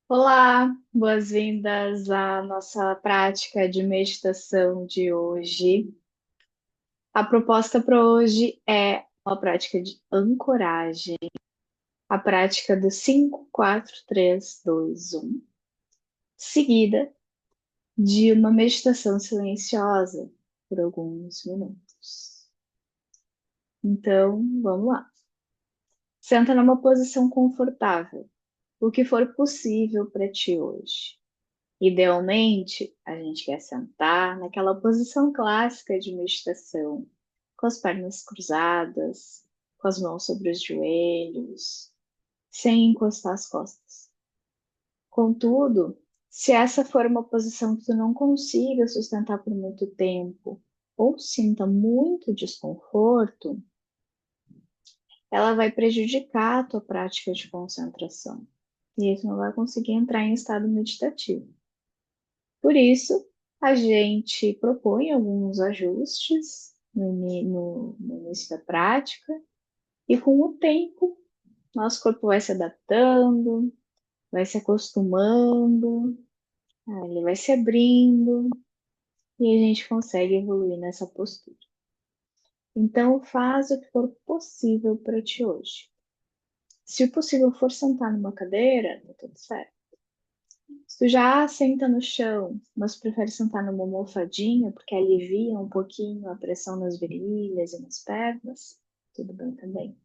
Olá, boas-vindas à nossa prática de meditação de hoje. A proposta para hoje é uma prática de ancoragem, a prática do 5, 4, 3, 2, 1, seguida de uma meditação silenciosa por alguns minutos. Então, vamos lá. Senta numa posição confortável, o que for possível para ti hoje. Idealmente, a gente quer sentar naquela posição clássica de meditação, com as pernas cruzadas, com as mãos sobre os joelhos, sem encostar as costas. Contudo, se essa for uma posição que tu não consiga sustentar por muito tempo ou sinta muito desconforto, ela vai prejudicar a tua prática de concentração. E aí tu não vai conseguir entrar em estado meditativo. Por isso, a gente propõe alguns ajustes no início da prática, e com o tempo, nosso corpo vai se adaptando, vai se acostumando, ele vai se abrindo e a gente consegue evoluir nessa postura. Então, faz o que for possível para ti hoje. Se o possível for sentar numa cadeira, tá tudo certo. Se tu já senta no chão, mas prefere sentar numa almofadinha porque alivia um pouquinho a pressão nas virilhas e nas pernas, tudo bem também.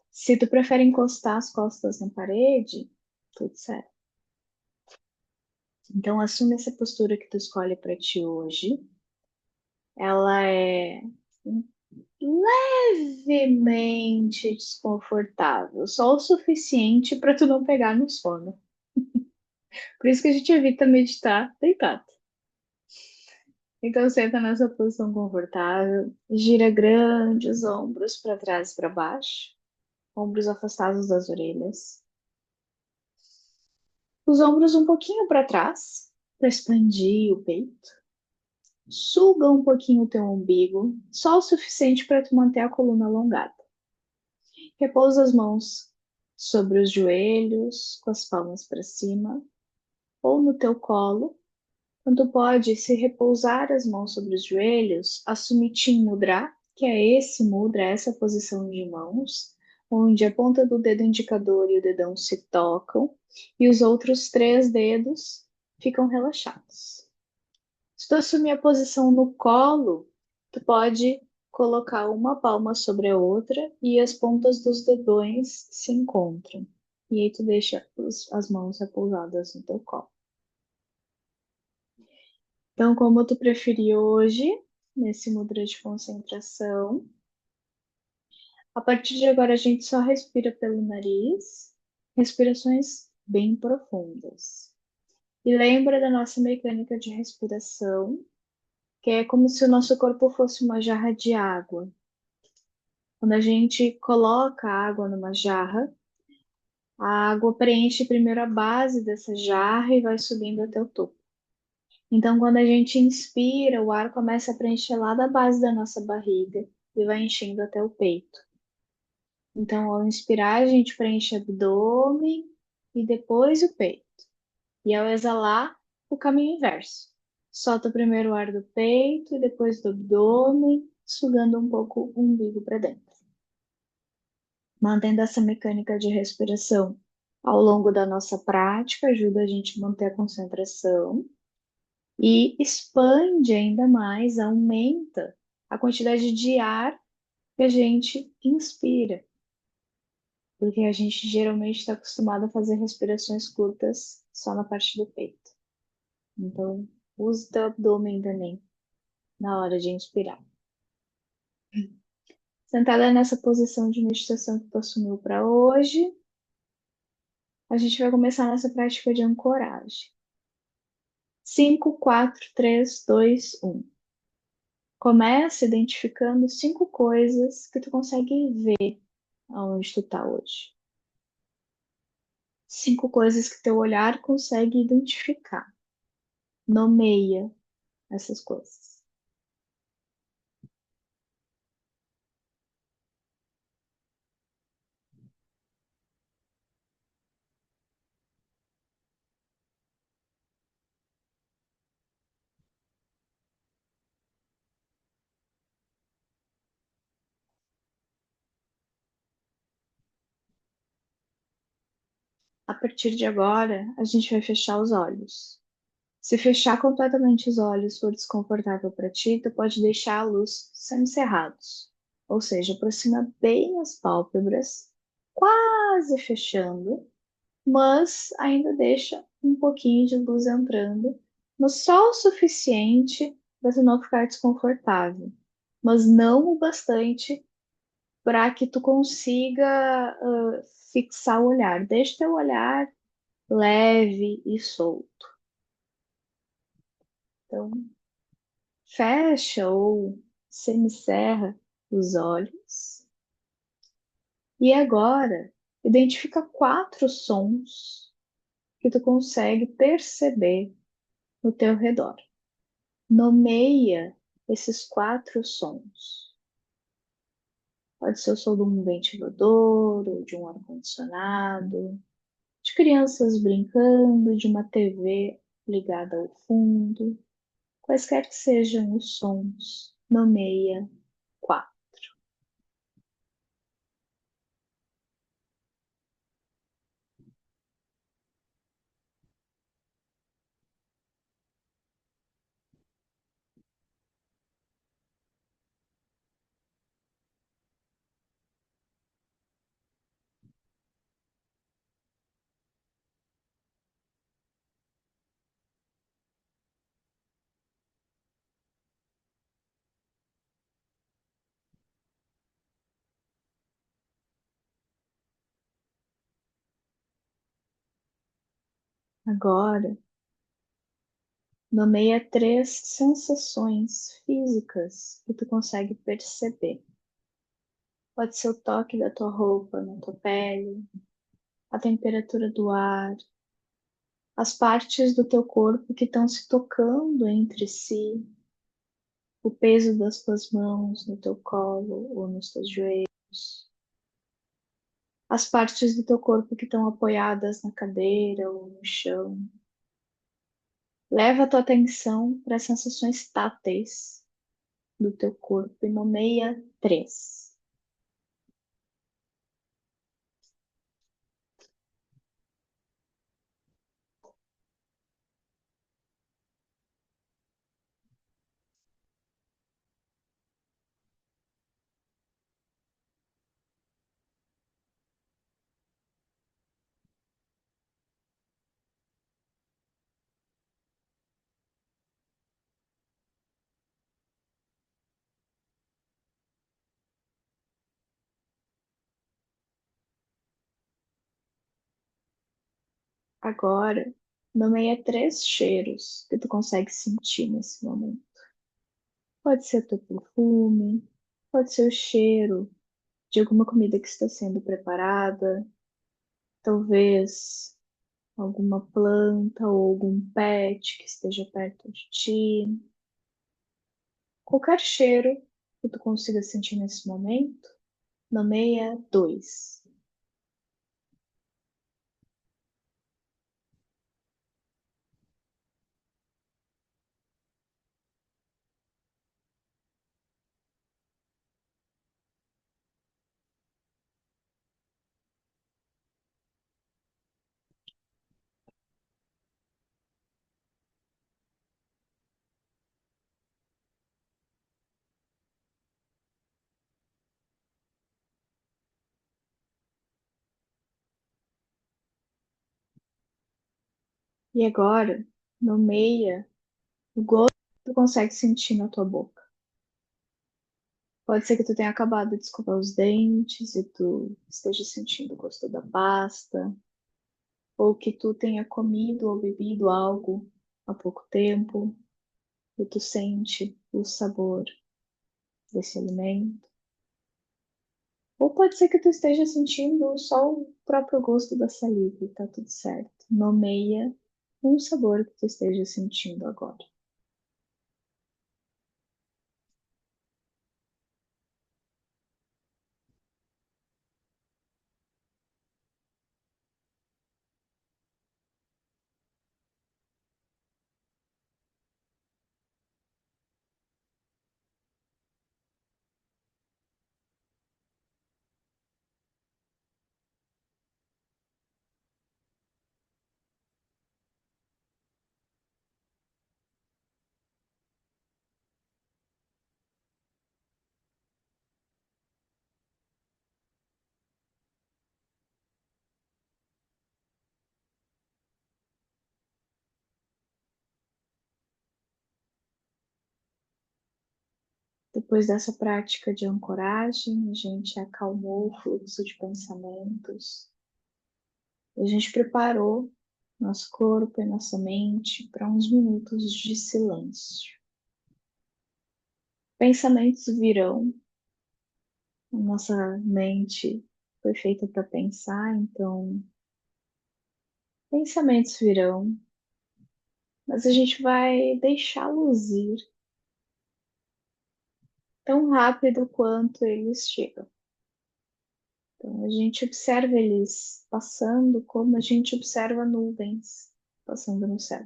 Se tu prefere encostar as costas na parede, tudo certo. Então assume essa postura que tu escolhe para ti hoje. Ela é levemente desconfortável, só o suficiente para tu não pegar no sono. Por isso que a gente evita meditar deitado. Então, senta nessa posição confortável, gira grandes ombros para trás e para baixo, ombros afastados das orelhas. Os ombros um pouquinho para trás, para expandir o peito. Suga um pouquinho o teu umbigo, só o suficiente para tu manter a coluna alongada. Repousa as mãos sobre os joelhos, com as palmas para cima, ou no teu colo. Então, tu pode, se repousar as mãos sobre os joelhos, assumir Chin Mudra, que é esse mudra, essa posição de mãos, onde a ponta do dedo indicador e o dedão se tocam e os outros três dedos ficam relaxados. Se tu assumir a posição no colo, tu pode colocar uma palma sobre a outra e as pontas dos dedões se encontram. E aí tu deixa as mãos repousadas no teu colo. Então, como tu preferir hoje, nesse mudra de concentração, a partir de agora a gente só respira pelo nariz, respirações bem profundas. E lembra da nossa mecânica de respiração, que é como se o nosso corpo fosse uma jarra de água. Quando a gente coloca a água numa jarra, a água preenche primeiro a base dessa jarra e vai subindo até o topo. Então, quando a gente inspira, o ar começa a preencher lá da base da nossa barriga e vai enchendo até o peito. Então, ao inspirar, a gente preenche o abdômen e depois o peito. E ao exalar, o caminho inverso. Solta primeiro o ar do peito e depois do abdômen, sugando um pouco o umbigo para dentro. Mantendo essa mecânica de respiração ao longo da nossa prática, ajuda a gente a manter a concentração e expande ainda mais, aumenta a quantidade de ar que a gente inspira, porque a gente geralmente está acostumado a fazer respirações curtas só na parte do peito. Então, use o abdômen também na hora de inspirar. Sentada nessa posição de meditação que tu assumiu para hoje, a gente vai começar nossa prática de ancoragem. 5, 4, 3, 2, 1. Começa identificando 5 coisas que tu consegue ver aonde tu tá hoje. 5 coisas que teu olhar consegue identificar. Nomeia essas coisas. A partir de agora, a gente vai fechar os olhos. Se fechar completamente os olhos for desconfortável para ti, tu pode deixar a luz semicerrados. Ou seja, aproxima bem as pálpebras, quase fechando, mas ainda deixa um pouquinho de luz entrando, mas só o suficiente para tu não ficar desconfortável, mas não o bastante para que tu consiga fixar o olhar. Deixa teu olhar leve e solto. Então, fecha ou semicerra os olhos. E agora, identifica quatro sons que tu consegue perceber no teu redor. Nomeia esses quatro sons. Pode ser o som de um ventilador, ou de um ar-condicionado, de crianças brincando, de uma TV ligada ao fundo. Quaisquer que sejam os sons, nomeia quatro. Agora, nomeia três sensações físicas que tu consegue perceber. Pode ser o toque da tua roupa na tua pele, a temperatura do ar, as partes do teu corpo que estão se tocando entre si, o peso das tuas mãos no teu colo ou nos teus joelhos, as partes do teu corpo que estão apoiadas na cadeira ou no chão. Leva a tua atenção para as sensações táteis do teu corpo e nomeia três. Agora, nomeia três cheiros que tu consegue sentir nesse momento. Pode ser teu perfume, pode ser o cheiro de alguma comida que está sendo preparada, talvez alguma planta ou algum pet que esteja perto de ti. Qualquer cheiro que tu consiga sentir nesse momento, nomeia dois. E agora, nomeia o gosto que tu consegue sentir na tua boca. Pode ser que tu tenha acabado de escovar os dentes e tu esteja sentindo o gosto da pasta, ou que tu tenha comido ou bebido algo há pouco tempo e tu sente o sabor desse alimento. Ou pode ser que tu esteja sentindo só o próprio gosto da saliva e tá tudo certo. Nomeia um sabor que tu esteja sentindo agora. Depois dessa prática de ancoragem, a gente acalmou o fluxo de pensamentos, a gente preparou nosso corpo e nossa mente para uns minutos de silêncio. Pensamentos virão, a nossa mente foi feita para pensar, então pensamentos virão, mas a gente vai deixá-los ir tão rápido quanto eles chegam. Então a gente observa eles passando como a gente observa nuvens passando no céu,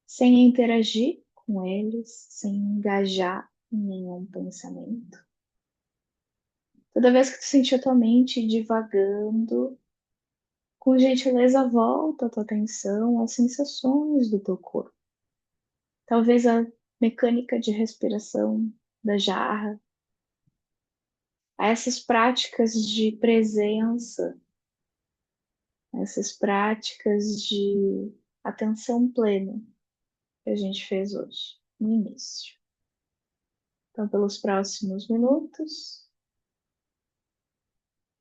sem interagir com eles, sem engajar em nenhum pensamento. Toda vez que tu sentir a tua mente divagando, com gentileza volta a tua atenção às sensações do teu corpo. Talvez a mecânica de respiração da jarra, a essas práticas de presença, essas práticas de atenção plena que a gente fez hoje, no início. Então, pelos próximos minutos,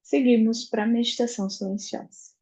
seguimos para a meditação silenciosa.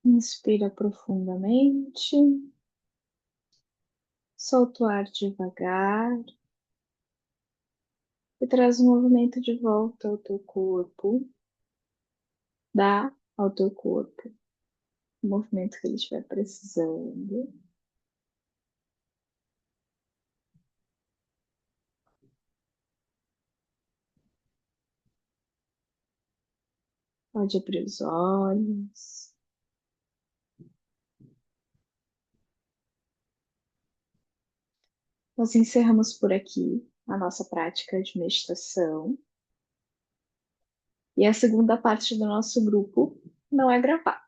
Inspira profundamente, solta o ar devagar e traz o movimento de volta ao teu corpo. Dá ao teu corpo o movimento que ele estiver precisando. Pode abrir os olhos. Nós encerramos por aqui a nossa prática de meditação. E a segunda parte do nosso grupo não é gravada.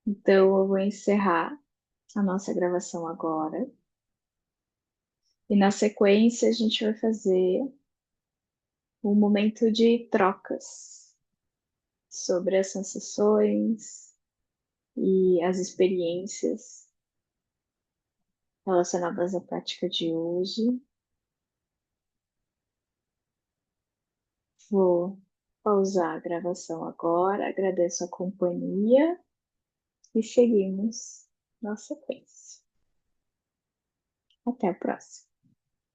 Então, eu vou encerrar a nossa gravação agora. E na sequência, a gente vai fazer um momento de trocas sobre as sensações e as experiências relacionadas à prática de hoje. Vou pausar a gravação agora, agradeço a companhia e seguimos na sequência. Até a próxima.